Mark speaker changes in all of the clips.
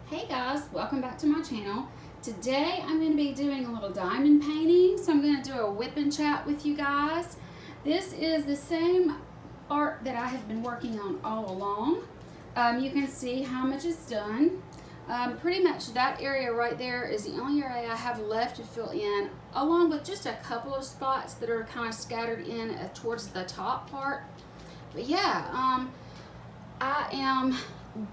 Speaker 1: Hey guys, welcome back to my channel. Today I'm going to be doing a little diamond painting, so I'm going to do a whip and chat with you guys. This is the same art that I have been working on all along. You can see how much is done. Pretty much that area right there is the only area I have left to fill in, along with just a couple of spots that are kind of scattered in towards the top part. But yeah, I am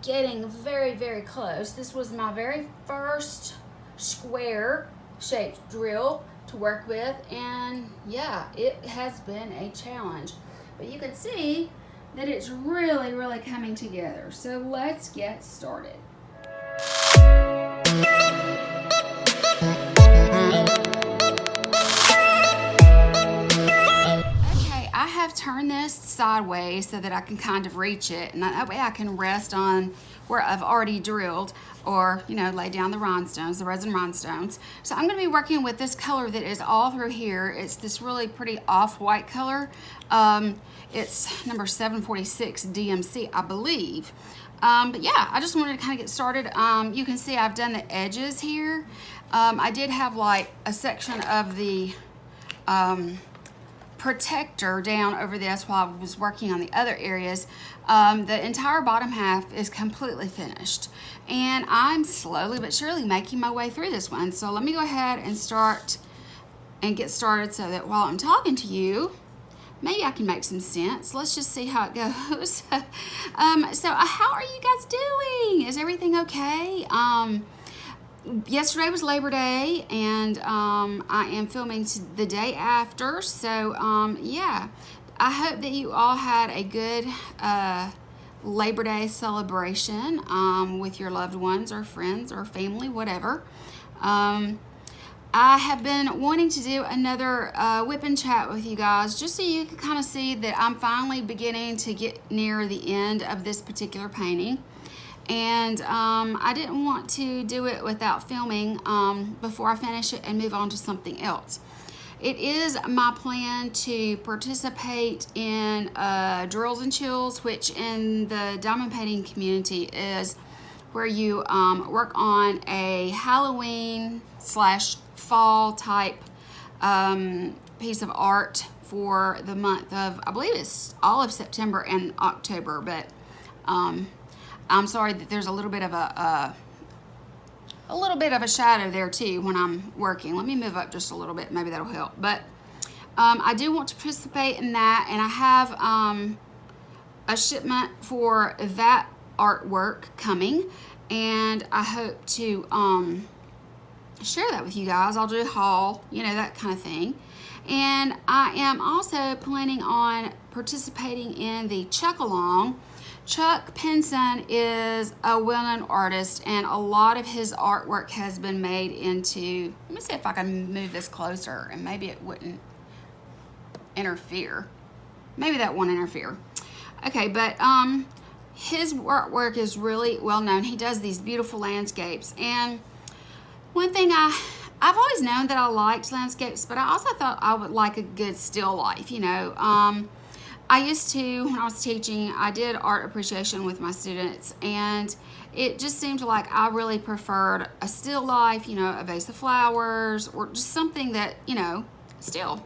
Speaker 1: getting very close. This was my very first square shaped drill to work with, and yeah, it has been a challenge, but you can see that it's really coming together. So let's get started. I have turned this sideways so that I can kind of reach it, and that way I can rest on where I've already drilled, or lay down the rhinestones, the resin rhinestones. So I'm going to be working with this color that is all through here. It's this really pretty off-white color. It's number 746 DMC, I believe. But yeah, I just wanted to kind of get started. You can see I've done the edges here. I did have like a section of the protector down over this while I was working on the other areas. The entire bottom half is completely finished, and I'm slowly but surely making my way through this one. So let me go ahead and get started so that while I'm talking to you, maybe I can make some sense. Let's just see how it goes. So how are you guys doing? Is everything okay? Yesterday was Labor Day, and I am filming the day after, so yeah, I hope that you all had a good Labor Day celebration with your loved ones or friends or family, whatever. I have been wanting to do another whip and chat with you guys, just so you can kind of see that I'm finally beginning to get near the end of this particular painting. And I didn't want to do it without filming before I finish it and move on to something else. It is my plan to participate in Drills and Chills, which in the diamond painting community is where you work on a Halloween / fall type piece of art for the month of, I believe it's all of September and October, but I'm sorry that there's a little bit of a shadow there too when I'm working. Let me move up just a little bit, maybe that'll help. But I do want to participate in that, and I have a shipment for that artwork coming, and I hope to share that with you guys. I'll do a haul, that kind of thing. And I am also planning on participating in the Chuck Along. Chuck Pinson is a well-known artist, and a lot of his artwork has been made into, let me see if I can move this closer and maybe it wouldn't interfere. Maybe that won't interfere. Okay, but his artwork is really well known. He does these beautiful landscapes, and one thing I've always known that I liked landscapes, but I also thought I would like a good still life, I used to, when I was teaching, I did art appreciation with my students, and it just seemed like I really preferred a still life, a vase of flowers, or just something that, still.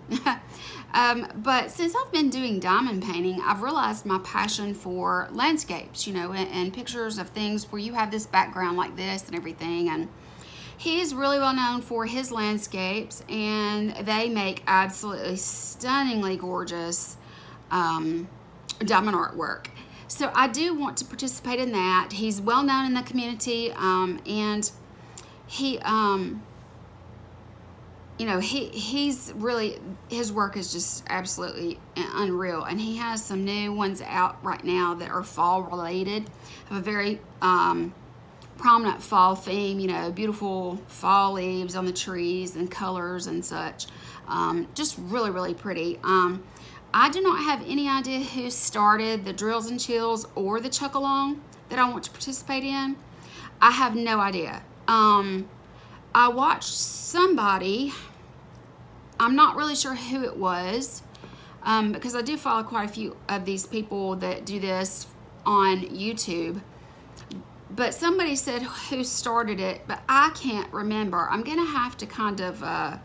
Speaker 1: But since I've been doing diamond painting, I've realized my passion for landscapes, and pictures of things where you have this background like this and everything. And he's really well known for his landscapes, and they make absolutely stunningly gorgeous diamond artwork. So I do want to participate in that. He's well known in the community, and he he's really, his work is just absolutely unreal, and he has some new ones out right now that are fall related, have a very prominent fall theme, beautiful fall leaves on the trees and colors and such. Just really pretty. I do not have any idea who started the Drills and Chills or the Chuck Along that I want to participate in. I have no idea. I watched somebody, I'm not really sure who it was, because I do follow quite a few of these people that do this on YouTube. but somebody said who started it, but I can't remember. I'm gonna have to kind of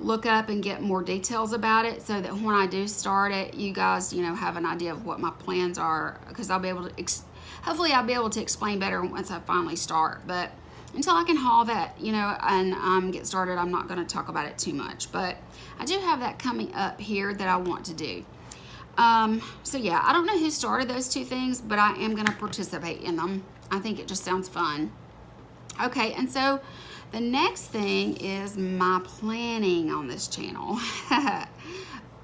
Speaker 1: look up and get more details about it so that when I do start it, you guys, you know, have an idea of what my plans are, because I'll be able to, hopefully I'll be able to explain better once I finally start. But until I can haul that, you know, and get started, I'm not going to talk about it too much. But I do have that coming up here that I want to do. So yeah, I don't know who started those two things, but I am going to participate in them. I think it just sounds fun. Okay, and so the next thing is my planning on this channel.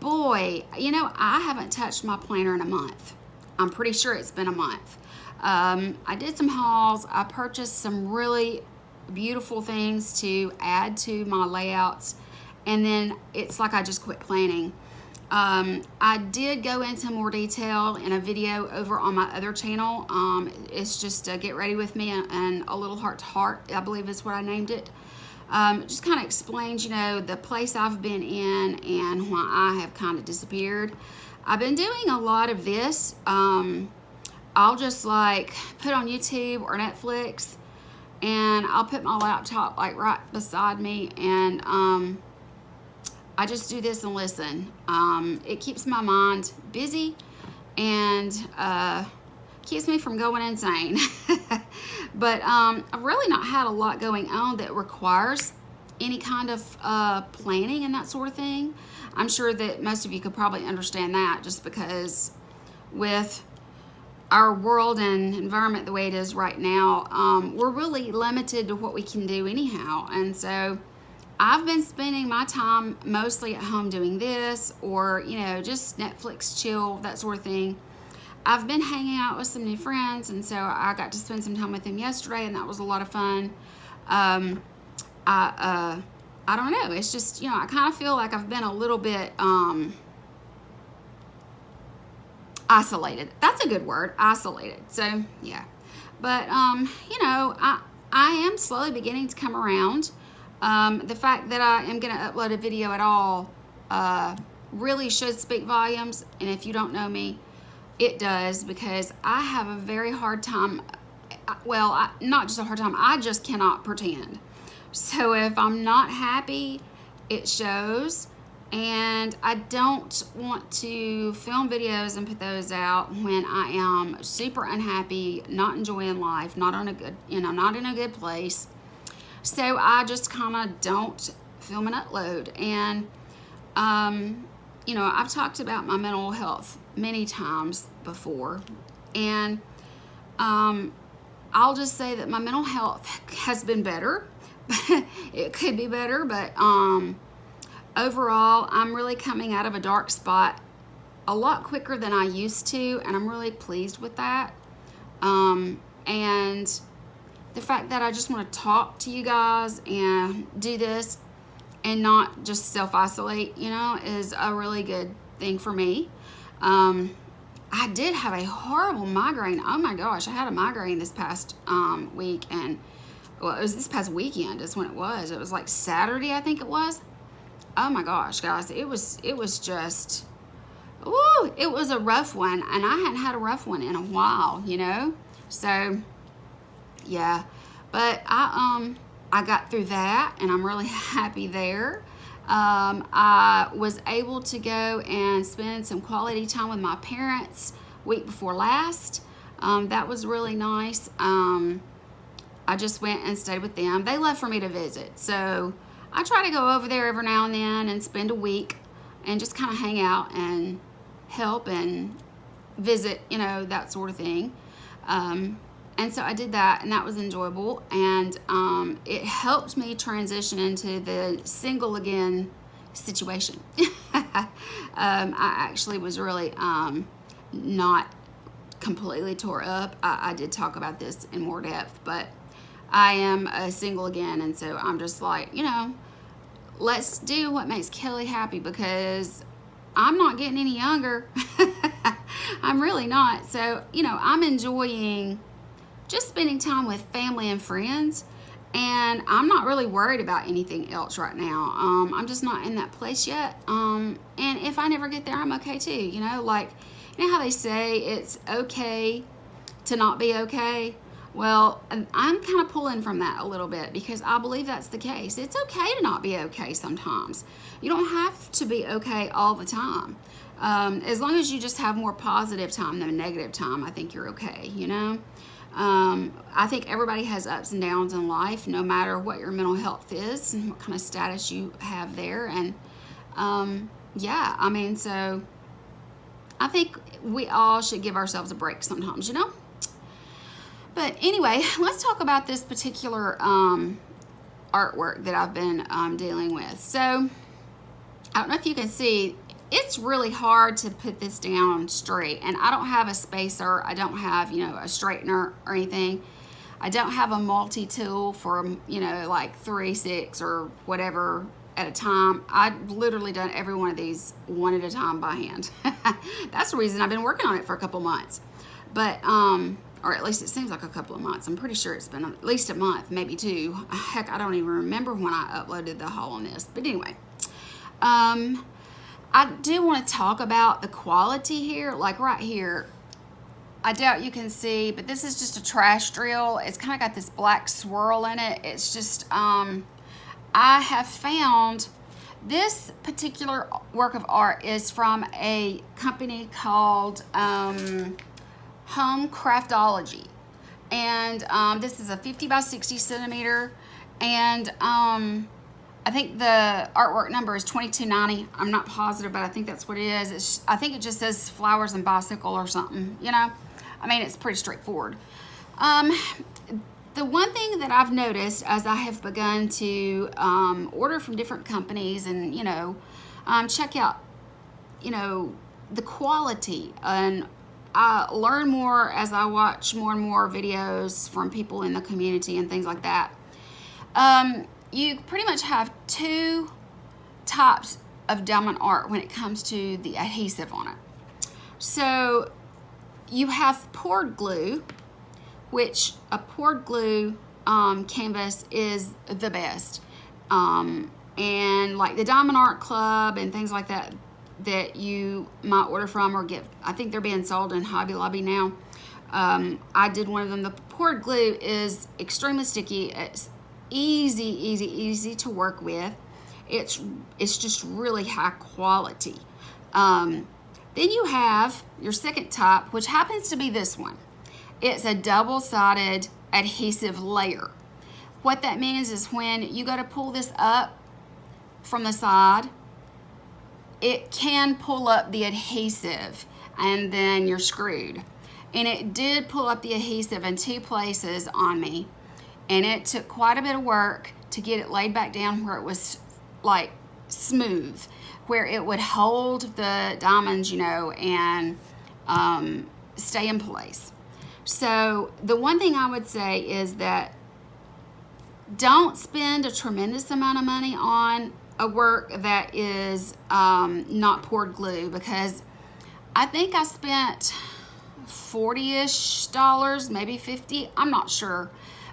Speaker 1: Boy, you know, I haven't touched my planner in a month. I'm pretty sure it's been a month. I did some hauls. I purchased some really beautiful things to add to my layouts, and then it's like I just quit planning. I did go into more detail in a video over on my other channel. It's just Get Ready With Me and A Little Heart to Heart, I believe is what I named it. It just kind of explains, you know, the place I've been in and why I have kind of disappeared. I've been doing a lot of this. I'll just like put on YouTube or Netflix, and I'll put my laptop like right beside me, and I just do this and listen. It keeps my mind busy and keeps me from going insane. But I've really not had a lot going on that requires any kind of planning and that sort of thing. I'm sure that most of you could probably understand that, just because with our world and environment the way it is right now, we're really limited to what we can do anyhow. And so I've been spending my time mostly at home doing this, or, you know, just Netflix chill, that sort of thing. I've been hanging out with some new friends, and so I got to spend some time with them yesterday, and that was a lot of fun. I don't know, it's just, you know, I kind of feel like I've been a little bit isolated. That's a good word, isolated. So yeah, but you know, I am slowly beginning to come around. The fact that I am going to upload a video at all really should speak volumes, and if you don't know me, it does, because I have a very hard time, well, not just a hard time, I just cannot pretend. So if I'm not happy, it shows, and I don't want to film videos and put those out when I am super unhappy, not enjoying life, not on a good, you know, not in a good place. So I just kind of don't film and upload. And, you know, I've talked about my mental health many times before. And I'll just say that my mental health has been better. It could be better, but overall, I'm really coming out of a dark spot a lot quicker than I used to. And I'm really pleased with that. And the fact that I just want to talk to you guys and do this and not just self-isolate, you know, is a really good thing for me. I did have a horrible migraine. Oh my gosh, I had a migraine this past week, and well, it was this past weekend is when it was. It was like Saturday, I think it was. Oh my gosh, guys, it was just, ooh, it was a rough one, and I hadn't had a rough one in a while, you know. So yeah, but I got through that, and I'm really happy there. I was able to go and spend some quality time with my parents week before last. That was really nice. I just went and stayed with them. They left for me to visit, so I try to go over there every now and then and spend a week and just kind of hang out and help and visit, you know, that sort of thing. And so I did that, and that was enjoyable, and it helped me transition into the single again situation. I actually was really not completely tore up. I did talk about this in more depth, but I am a single again, and so I'm just like, you know, let's do what makes Kelly happy, because I'm not getting any younger. I'm really not. So, you know, I'm enjoying just spending time with family and friends, and I'm not really worried about anything else right now. I'm just not in that place yet, and if I never get there, I'm okay too, you know. Like, you know how they say it's okay to not be okay? Well, I'm kind of pulling from that a little bit because I believe that's the case. It's okay to not be okay sometimes. You don't have to be okay all the time. As long as you just have more positive time than negative time, I think you're okay, you know? I think everybody has ups and downs in life, no matter what your mental health is and what kind of status you have there. And yeah, I mean, so I think we all should give ourselves a break sometimes, you know? But anyway, let's talk about this particular artwork that I've been dealing with. So I don't know if you can see, it's really hard to put this down straight, and I don't have a spacer. I don't have, you know, a straightener or anything. I don't have a multi-tool for, you know, like 3, 6 or whatever at a time. I've literally done every one of these one at a time by hand. That's the reason I've been working on it for a couple months. But or at least it seems like a couple of months. I'm pretty sure it's been at least a month, maybe 2. Heck, I don't even remember when I uploaded the haul on this. But anyway, I do want to talk about the quality here. Like right here, I doubt you can see, but this is just a trash drill. It's kind of got this black swirl in it. It's just, I have found this particular work of art is from a company called Home Craftology, and this is a 50 by 60 centimeter, and I think the artwork number is 2290. I'm not positive, but I think that's what it is. I think it just says flowers and bicycle or something, you know. I mean, it's pretty straightforward. The one thing that I've noticed as I have begun to order from different companies and, you know, check out, you know, the quality, and I learn more as I watch more and more videos from people in the community and things like that. You pretty much have 2 types of diamond art when it comes to the adhesive on it. So you have poured glue, which a poured glue canvas is the best. And like the Diamond Art Club and things like that that you might order from or get, I think they're being sold in Hobby Lobby now. I did one of them. The poured glue is extremely sticky. It's easy to work with. It's just really high quality. Then you have your second type, which happens to be this one. It's a double-sided adhesive layer. What that means is when you go to pull this up from the side, it can pull up the adhesive and then you're screwed. And it did pull up the adhesive in 2 places on me, and it took quite a bit of work to get it laid back down where it was like smooth, where it would hold the diamonds, you know, and stay in place. So the one thing I would say is that don't spend a tremendous amount of money on a work that is not poured glue, because I think I spent $40-ish, maybe $50, I'm not sure.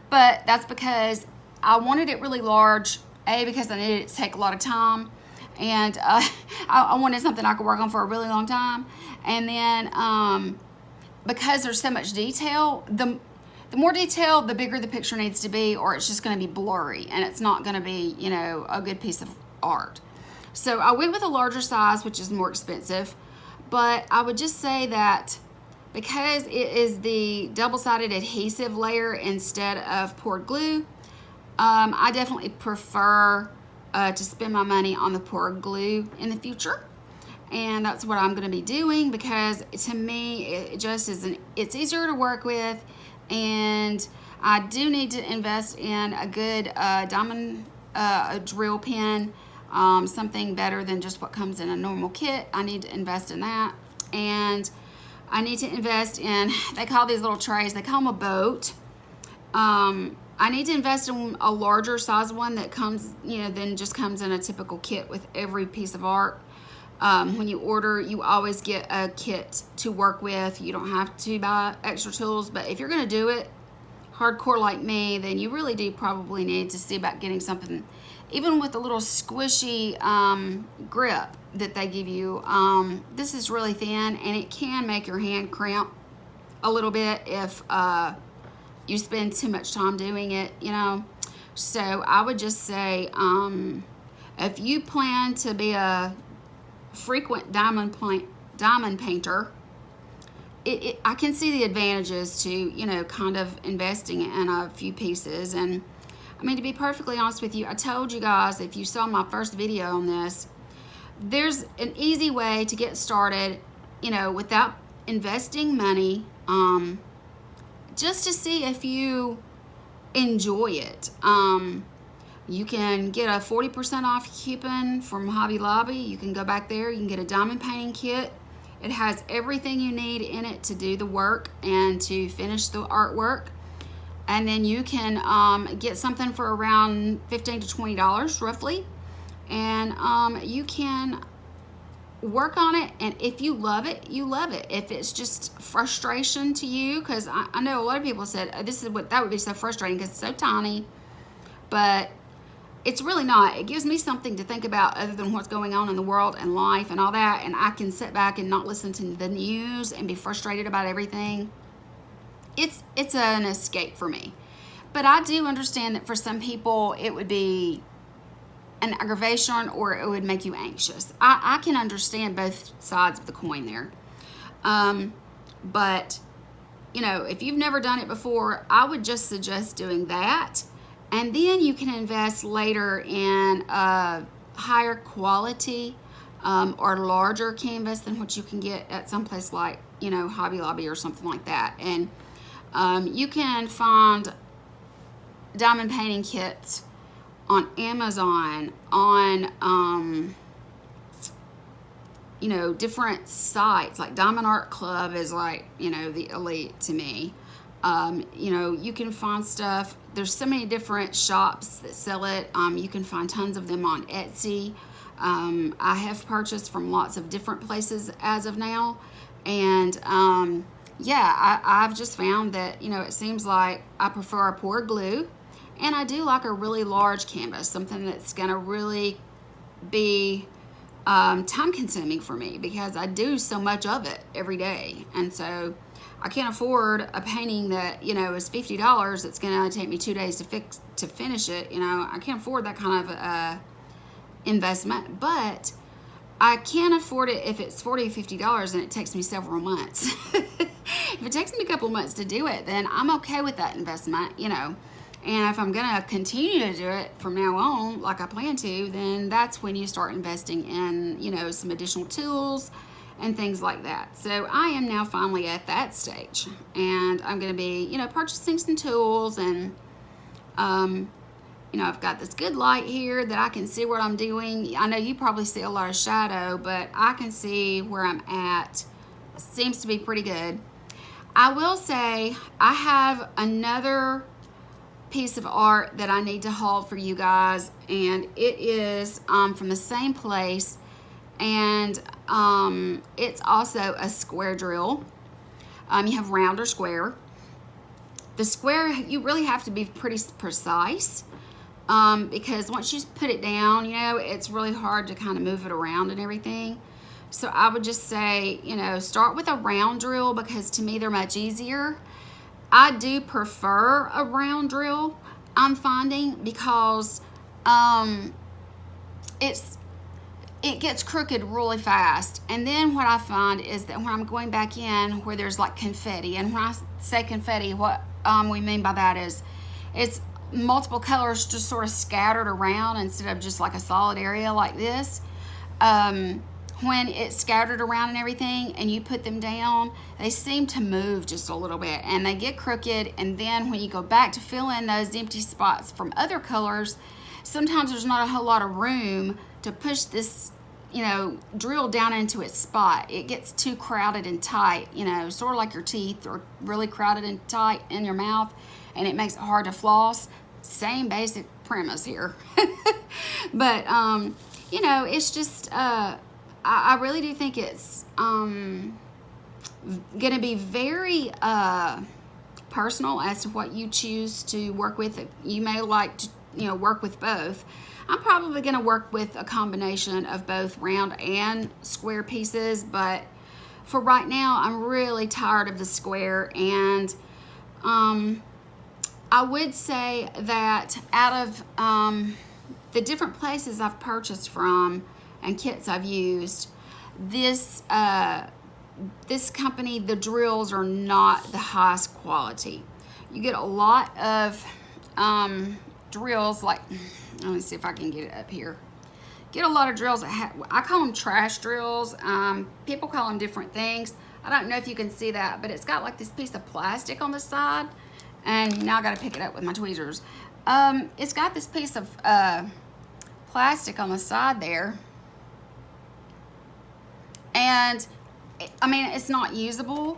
Speaker 1: But that's because I wanted it really large, because I needed it to take a lot of time, and I wanted something I could work on for a really long time. And then because there's so much detail, the more detailed, the bigger the picture needs to be, or it's just going to be blurry and it's not going to be, you know, a good piece of art. So I went with a larger size, which is more expensive, but I would just say that because it is the double-sided adhesive layer instead of poured glue, I definitely prefer to spend my money on the poured glue in the future. And that's what I'm going to be doing, because to me it just isn't, it's easier to work with, and I do need to invest in a good diamond drill pen, something better than just what comes in a normal kit. I need to invest in that, and I need to invest in, they call these little trays, they call them a boat. I need to invest in a larger size one that comes, you know, than just comes in a typical kit with every piece of art. When you order, you always get a kit to work with. You don't have to buy extra tools, but if you're going to do it hardcore like me, then you really do probably need to see about getting something, even with a little squishy grip that they give you. This is really thin, and it can make your hand cramp a little bit if you spend too much time doing it, you know. So I would just say, if you plan to be a frequent diamond painter, I can see the advantages to, you know, kind of investing in a few pieces. And I mean, to be perfectly honest with you, I told you guys, if you saw my first video on this, there's an easy way to get started, you know, without investing money, just to see if you enjoy it. You can get a 40% off coupon from Hobby Lobby. You can go back there, you can get a diamond painting kit. It has everything you need in it to do the work and to finish the artwork. And then you can get something for around $15 to $20 roughly. And you can work on it, and if you love it, you love it. If it's just frustration to you, because I know a lot of people said that would be so frustrating because it's so tiny, but it's really not. It gives me something to think about other than what's going on in the world and life and all that, and I can sit back and not listen to the news and be frustrated about everything. It's an escape for me. But I do understand that for some people it would be an aggravation, or it would make you anxious. I can understand both sides of the coin there. But, you know, if you've never done it before, I would just suggest doing that. And then you can invest later in a higher quality or larger canvas than what you can get at someplace like, you know, Hobby Lobby or something like that. And you can find diamond painting kits on Amazon, on you know, different sites like Diamond Art Club is like, you know, the elite to me. You know, you can find stuff. There's so many different shops that sell it. You can find tons of them on Etsy. I have purchased from lots of different places as of now, and yeah, I've just found that, you know, it seems like I prefer a poured glue. And I do like a really large canvas, something that's going to really be time consuming for me, because I do so much of it every day. And so I can't afford a painting that, you know, is $50. It's going to take me 2 days to finish it. You know, I can't afford that kind of investment, but I can afford it if it's $40 or $50 and it takes me several months. If it takes me a couple of months to do it, then I'm okay with that investment, you know. And if I'm going to continue to do it from now on, like I plan to, then that's when you start investing in, you know, some additional tools and things like that. So I am now finally at that stage, and I'm going to be, you know, purchasing some tools, and, you know, I've got this good light here that I can see what I'm doing. I know you probably see a lot of shadow, but I can see where I'm at. Seems to be pretty good. I will say I have another piece of art that I need to haul for you guys, and it is from the same place, and it's also a square drill. You have round or square. The square, you really have to be pretty precise, because once you put it down, you know, it's really hard to kind of move it around and everything. So I would just say, you know, start with a round drill, because to me they're much easier. I do prefer a round drill, I'm finding, because it gets crooked really fast. And then what I find is that when I'm going back in where there's like confetti, and when I say confetti, what we mean by that is it's multiple colors just sort of scattered around instead of just like a solid area like this. When it's scattered around and everything and you put them down, they seem to move just a little bit and they get crooked. And then when you go back to fill in those empty spots from other colors, sometimes there's not a whole lot of room to push this, you know, drill down into its spot. It gets too crowded and tight, you know, sort of like your teeth are really crowded and tight in your mouth, and it makes it hard to floss. Same basic premise here. But, you know, it's just, I really do think it's going to be very personal as to what you choose to work with. You may like to, you know, work with both. I'm probably going to work with a combination of both round and square pieces, but for right now, I'm really tired of the square, and I would say that out of the different places I've purchased from and kits I've used, this company, the drills are not the highest quality. You get a lot of drills, like, let me see if I can get it up here. Get a lot of drills that I call them trash drills. People call them different things. I don't know if you can see that, but it's got like this piece of plastic on the side, and now I gotta pick it up with my tweezers. It's got this piece of plastic on the side there, and I mean, it's not usable.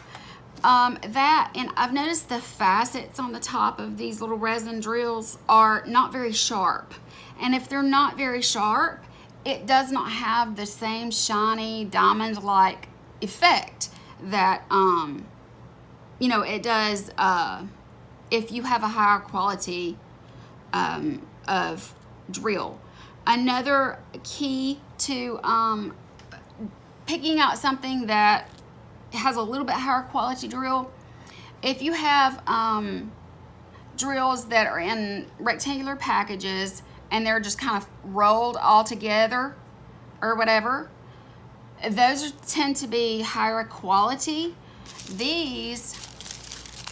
Speaker 1: And I've noticed the facets on the top of these little resin drills are not very sharp. And if they're not very sharp, it does not have the same shiny diamond-like effect that, you know, it does if you have a higher quality of drill. Another key to picking out something that has a little bit higher quality drill, if you have drills that are in rectangular packages and they're just kind of rolled all together or whatever, those tend to be higher quality. These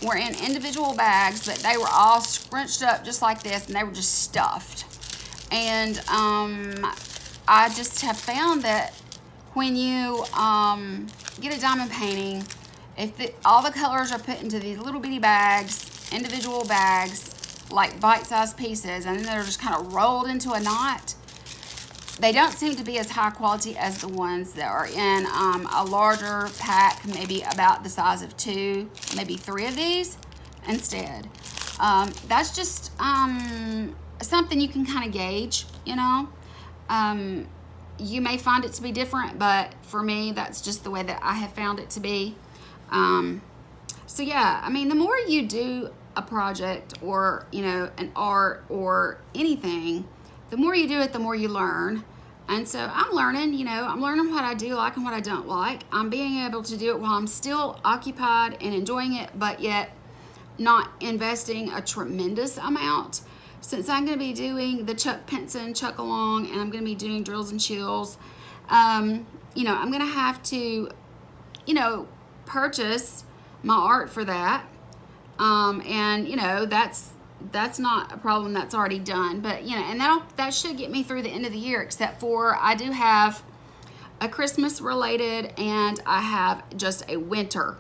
Speaker 1: were in individual bags, but they were all scrunched up just like this, and they were just stuffed. And I just have found that when you get a diamond painting, if all the colors are put into these little bitty bags, individual bags, like bite-sized pieces, and then they're just kind of rolled into a knot, they don't seem to be as high quality as the ones that are in a larger pack, maybe about the size of 2, maybe 3 of these instead. That's just something you can kind of gauge, you know. You may find it to be different, but for me, that's just the way that I have found it to be. So yeah, I mean, the more you do a project or, you know, an art or anything, the more you do it, the more you learn. And so I'm learning, you know, I'm learning what I do like and what I don't like. I'm being able to do it while I'm still occupied and enjoying it, but yet not investing a tremendous amount. Since I'm going to be doing the Chuck Pinson Chuck Along, and I'm going to be doing drills and chills, you know, I'm going to have to, you know, purchase my art for that. And, you know, that's not a problem, that's already done. But, you know, and that should get me through the end of the year, except for I do have a Christmas related, and I have just a winter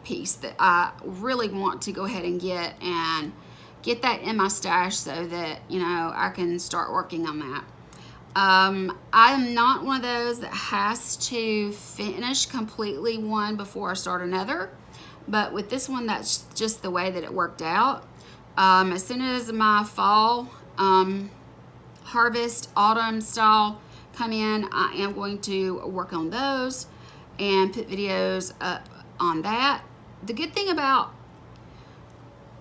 Speaker 1: piece that I really want to go ahead and get that in my stash so that, you know, I can start working on that. I'm not one of those that has to finish completely one before I start another, but with this one, that's just the way that it worked out. As soon as my fall harvest, autumn style come in, I am going to work on those and put videos up on that. The good thing about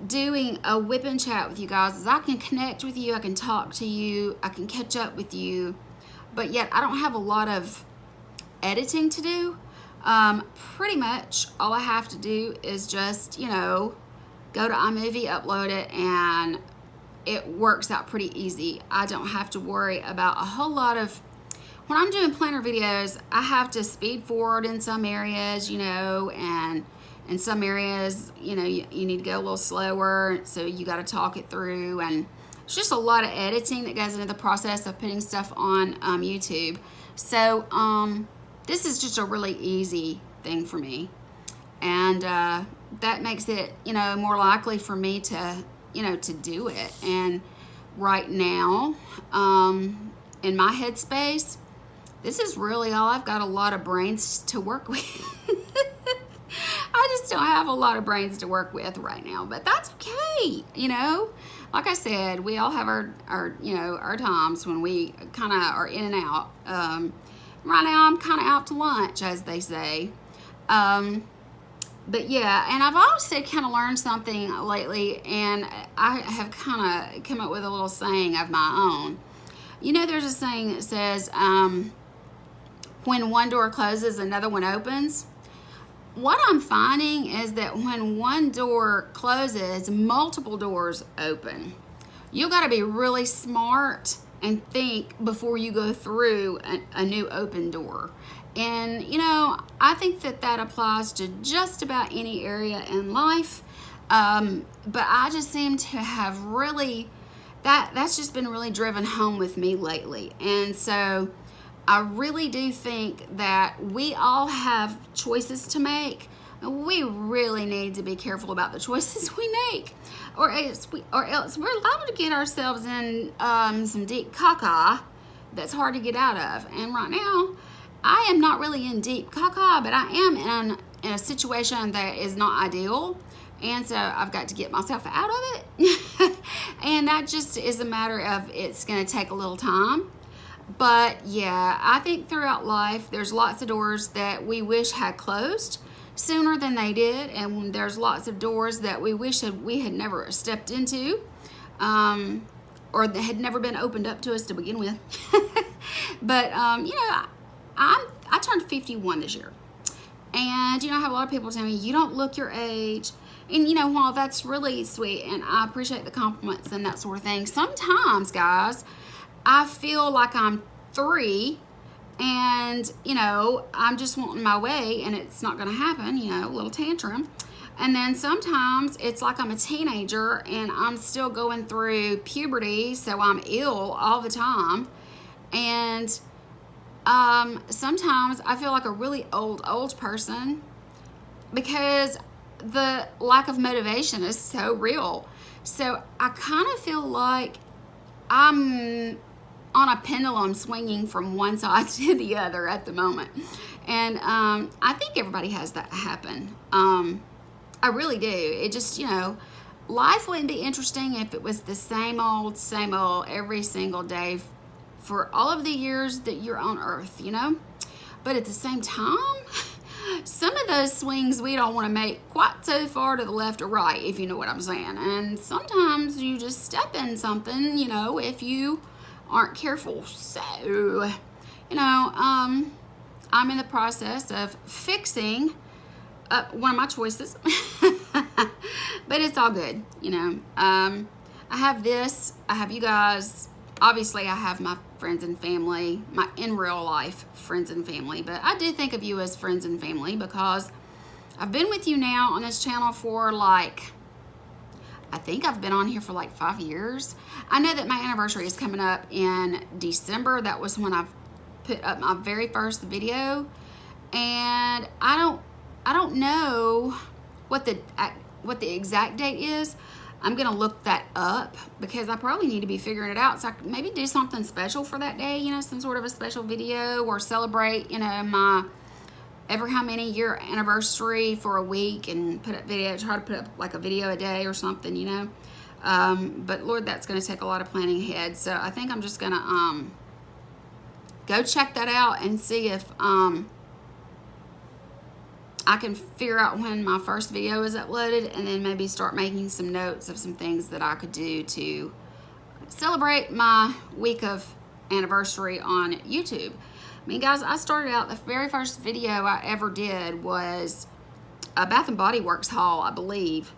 Speaker 1: doing a WIP and chat with you guys is I can connect with you, I can talk to you, I can catch up with you, but yet I don't have a lot of editing to do. Pretty much all I have to do is just, you know, go to iMovie, upload it, and it works out pretty easy. I don't have to worry about a whole lot of, when I'm doing planner videos, I have to speed forward in some areas, you know, and in some areas, you know, you need to go a little slower, so you got to talk it through, and it's just a lot of editing that goes into the process of putting stuff on YouTube. So this is just a really easy thing for me, and that makes it, you know, more likely for me to, you know, to do it. And right now, in my headspace, this is really all I've got a lot of brains to work with. I just don't have a lot of brains to work with right now, but that's okay, you know. Like I said, we all have our you know, our times when we kind of are in and out. Right now, I'm kind of out to lunch, as they say. But yeah, and I've also kind of learned something lately, and I have kind of come up with a little saying of my own. You know, there's a saying that says, when one door closes, another one opens. what I'm finding is that when one door closes, multiple doors open. You got to be really smart and think before you go through a new open door. And, you know, I think that that applies to just about any area in life. But I just seem to have really, that's just been really driven home with me lately. And so I really do think that we all have choices to make. We really need to be careful about the choices we make, or else we're liable to get ourselves in some deep caca that's hard to get out of. And right now, I am not really in deep caca, but I am in a situation that is not ideal. And so I've got to get myself out of it. And that just is a matter of it's going to take a little time. But yeah, I think throughout life, there's lots of doors that we wish had closed sooner than they did. And there's lots of doors that we wish we had never stepped into, or that had never been opened up to us to begin with. But, you know, I turned 51 this year. And, you know, I have a lot of people tell me, you don't look your age. And, you know, while that's really sweet, and I appreciate the compliments and that sort of thing, sometimes, guys, I feel like I'm 3 and, you know, I'm just wanting my way and it's not going to happen, you know, a little tantrum. And then sometimes it's like I'm a teenager and I'm still going through puberty, so I'm ill all the time. And sometimes I feel like a really old person because the lack of motivation is so real. So I kind of feel like I'm on a pendulum swinging from one side to the other at the moment. And I think everybody has that happen. I really do. It just, you know, life wouldn't be interesting if it was the same old every single day for all of the years that you're on earth, you know? But at the same time, some of those swings we don't want to make quite so far to the left or right, if you know what I'm saying. And sometimes you just step in something, you know, if you aren't careful. So, you know, I'm in the process of fixing one of my choices. But it's all good, you know. I have this, I have you guys. Obviously, I have my friends and family, my in real life friends and family, but I do think of you as friends and family because I've been with you now on this channel for like, I think I've been on here for like 5 years. I know that my anniversary is coming up in December. That was when I put up my very first video, and I don't know what the exact date is. I'm gonna look that up because I probably need to be figuring it out, so I could maybe do something special for that day, you know, some sort of a special video, or celebrate, you know, my ever how many year anniversary for a week and put up video, try to put up like a video a day or something, you know. But Lord, that's gonna take a lot of planning ahead. So I think I'm just gonna go check that out and see if I can figure out when my first video is uploaded, and then maybe start making some notes of some things that I could do to celebrate my week of anniversary on YouTube. I mean, guys, I started out, the very first video I ever did was a Bath and Body Works haul, I believe.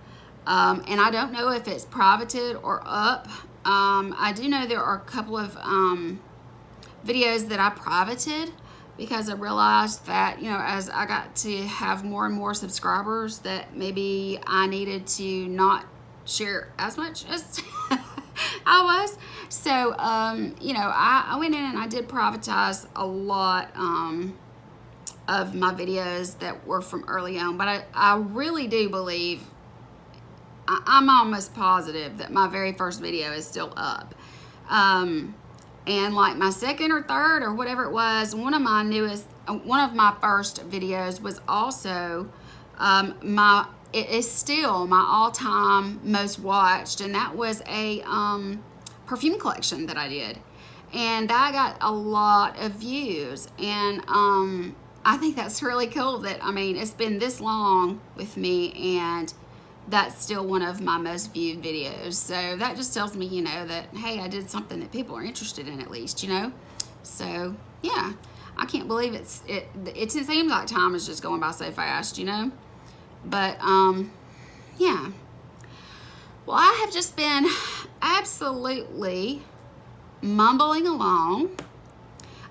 Speaker 1: And I don't know if it's privated or up. I do know there are a couple of videos that I privated, because I realized that, you know, as I got to have more and more subscribers, that maybe I needed to not share as much as I was. So, you know, I went in and I did privatize a lot of my videos that were from early on. But I really do believe, I'm almost positive that my very first video is still up. And like my second or third or whatever it was, one of my first videos was also it is still my all-time most watched, and that was a perfume collection that I did, and that got a lot of views. And I think that's really cool that, I mean, it's been this long with me, and that's still one of my most viewed videos. So that just tells me, you know, that, hey, I did something that people are interested in, at least, you know. So yeah, I can't believe it seems like time is just going by so fast, you know? But, yeah. Well, I have just been absolutely mumbling along.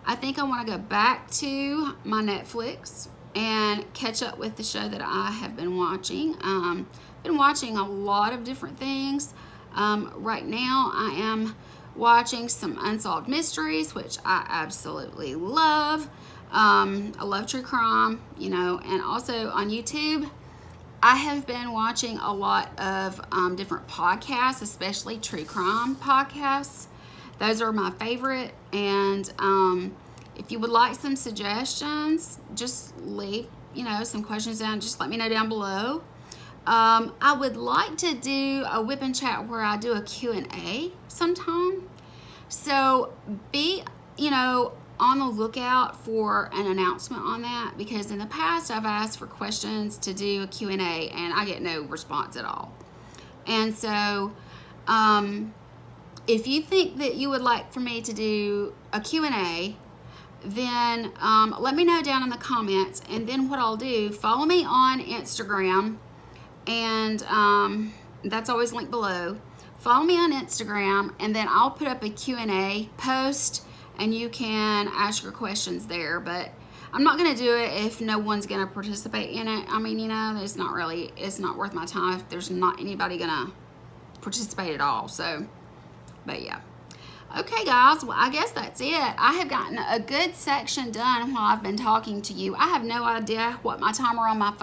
Speaker 1: I think I want to go back to my Netflix and catch up with the show that I have been watching. Been watching a lot of different things. Right now, I am watching some unsolved mysteries, which I absolutely love. I love true crime, you know, and also on YouTube, I have been watching a lot of different podcasts, especially true crime podcasts. Those are my favorite. And if you would like some suggestions, just leave, you know, some questions down. Just let me know down below. I would like to do a whip and chat where I do a Q&A sometime. So be, you know, on the lookout for an announcement on that, because in the past I've asked for questions to do a Q&A and I get no response at all. And so if you think that you would like for me to do a Q&A, then let me know down in the comments, and then what I'll do, follow me on Instagram, and that's always linked below. Follow me on Instagram, and then I'll put up a Q&A post, and you can ask your questions there. But I'm not going to do it if no one's going to participate in it. I mean, you know, it's not worth my time if there's not anybody going to participate at all. So, but yeah. Okay, guys, well, I guess that's it. I have gotten a good section done while I've been talking to you. I have no idea what my timer on my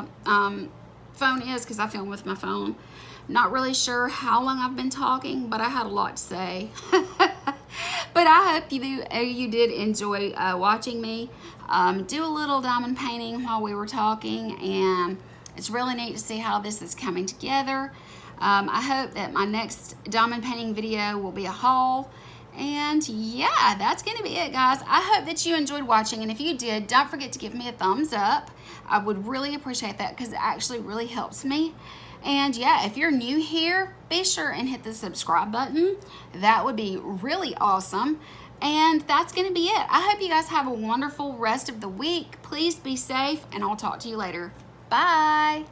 Speaker 1: phone is, because I film with my phone. Not really sure how long I've been talking, but I had a lot to say. But I hope you did enjoy watching me do a little diamond painting while we were talking, and it's really neat to see how this is coming together. I hope that my next diamond painting video will be a haul. And yeah, that's going to be it, guys. I hope that you enjoyed watching, and if you did, don't forget to give me a thumbs up. I would really appreciate that, because it actually really helps me. And yeah, if you're new here, be sure and hit the subscribe button. That would be really awesome. And that's going to be it. I hope you guys have a wonderful rest of the week. Please be safe, and I'll talk to you later. Bye.